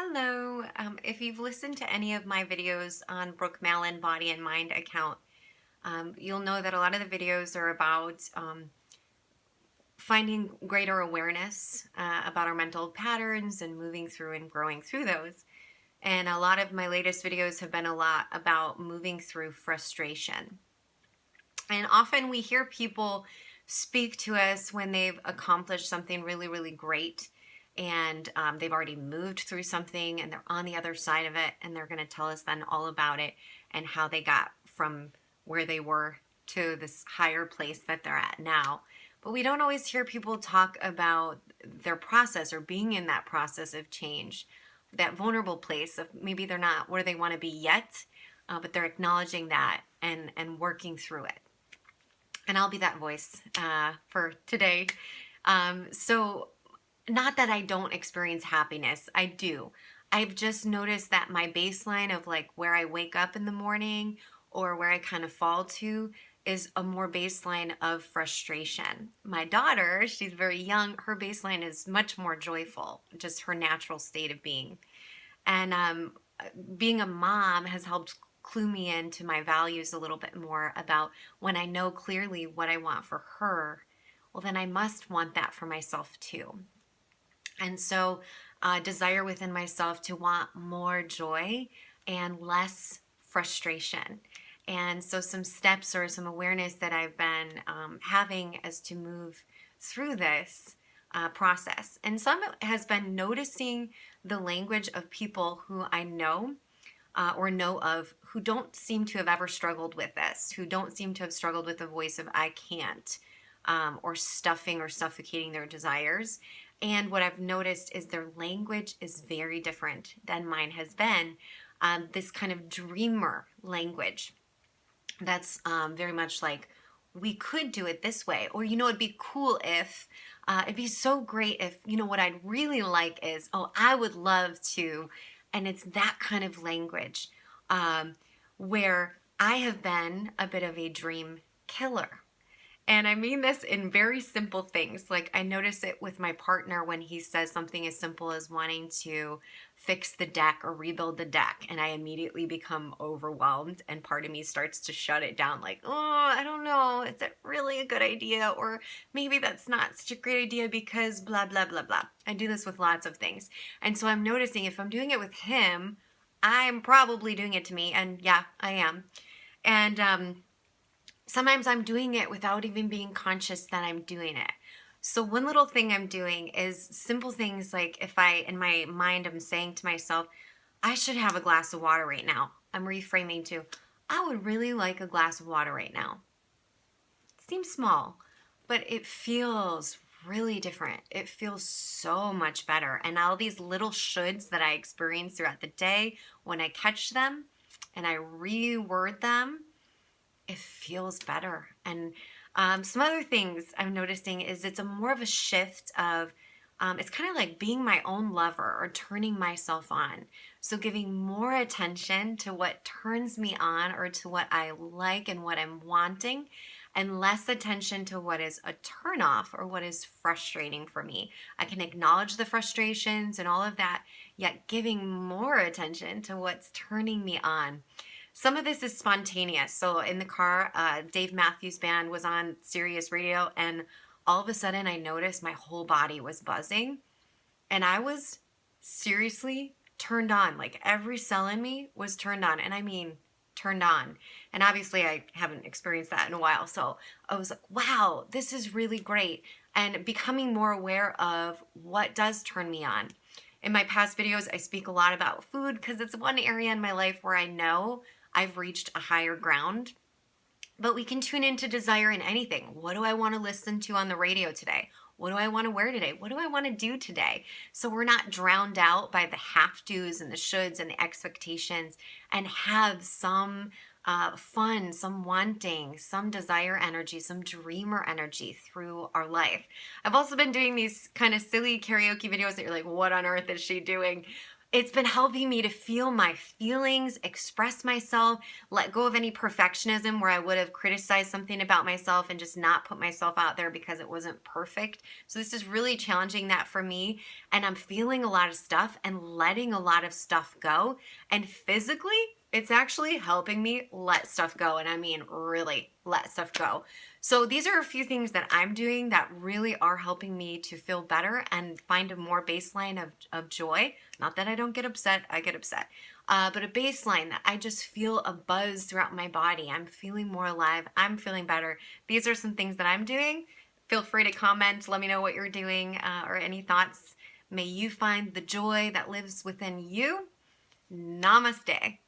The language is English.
Hello. If you've listened to any of my videos on Brooke Mallon Body and Mind account, you'll know that a lot of the videos are about finding greater awareness about our mental patterns and moving through and growing through those. And a lot of my latest videos have been a lot about moving through frustration. And often we hear people speak to us when they've accomplished something really, really great and they've already moved through something and they're on the other side of it, and they're going to tell us then all about it and how they got from where they were to this higher place that they're at now. But we don't always hear people talk about their process or being in that process of change, that vulnerable place of maybe they're not where they want to be yet, but they're acknowledging that and working through it. And I'll be that voice for today. So not that I don't experience happiness, I do. I've just noticed that my baseline of like where I wake up in the morning or where I kind of fall to is a more baseline of frustration. My daughter, she's very young, her baseline is much more joyful, just her natural state of being. And being a mom has helped clue me into my values a little bit more about when I know clearly what I want for her, well, then I must want that for myself too. And so, desire within myself to want more joy and less frustration. And so, some steps or some awareness that I've been having as to move through this process. And some has been noticing the language of people who I know or know of who don't seem to have ever struggled with this, who don't seem to have struggled with the voice of I can't, or stuffing or suffocating their desires. And what I've noticed is their language is very different than mine has been. This kind of dreamer language that's very much like, we could do it this way, or it'd be cool if, it'd be so great if, what I'd really like is, oh, I would love to. And it's that kind of language where I have been a bit of a dream killer. And I mean this in very simple things. Like I notice it with my partner when he says something as simple as wanting to fix the deck or rebuild the deck. And I immediately become overwhelmed and part of me starts to shut it down like, oh, I don't know. Is it really a good idea? Or maybe that's not such a great idea because blah, blah, blah, blah. I do this with lots of things. And so I'm noticing if I'm doing it with him, I'm probably doing it to me. And yeah, I am. And, sometimes I'm doing it without even being conscious that I'm doing it. So one little thing I'm doing is simple things like if I, in my mind, I'm saying to myself, I should have a glass of water right now. I'm reframing to, I would really like a glass of water right now. It seems small, but it feels really different. It feels so much better. And all these little shoulds that I experience throughout the day, when I catch them and I reword them, it feels better. And some other things I'm noticing is it's a more of a shift of it's kind of like being my own lover or turning myself on. So giving more attention to what turns me on or to what I like and what I'm wanting, and less attention to what is a turnoff or what is frustrating for me. I can acknowledge the frustrations and all of that, yet giving more attention to what's turning me on. Some of this is spontaneous. So in the car, Dave Matthews Band was on Sirius Radio, and all of a sudden I noticed my whole body was buzzing, and I was seriously turned on. Like every cell in me was turned on, and I mean turned on. And obviously I haven't experienced that in a while, so I was like, wow, this is really great. And becoming more aware of what does turn me on. In my past videos, I speak a lot about food because it's one area in my life where I know I've reached a higher ground. But we can tune into desire in anything. What do I want to listen to on the radio today? What do I want to wear today? What do I want to do today? So we're not drowned out by the have-tos and the shoulds and the expectations, and have some fun, some wanting, some desire energy, some dreamer energy through our life. I've also been doing these kind of silly karaoke videos that you're like, what on earth is she doing? It's been helping me to feel my feelings, express myself, let go of any perfectionism where I would have criticized something about myself and just not put myself out there because it wasn't perfect. So this is really challenging that for me. And I'm feeling a lot of stuff and letting a lot of stuff go. And physically, it's actually helping me let stuff go. And I mean, really let stuff go. So these are a few things that I'm doing that really are helping me to feel better and find a more baseline of joy. Not that I don't get upset, I get upset. But a baseline that I just feel a buzz throughout my body. I'm feeling more alive. I'm feeling better. These are some things that I'm doing. Feel free to comment. Let me know what you're doing or any thoughts. May you find the joy that lives within you. Namaste.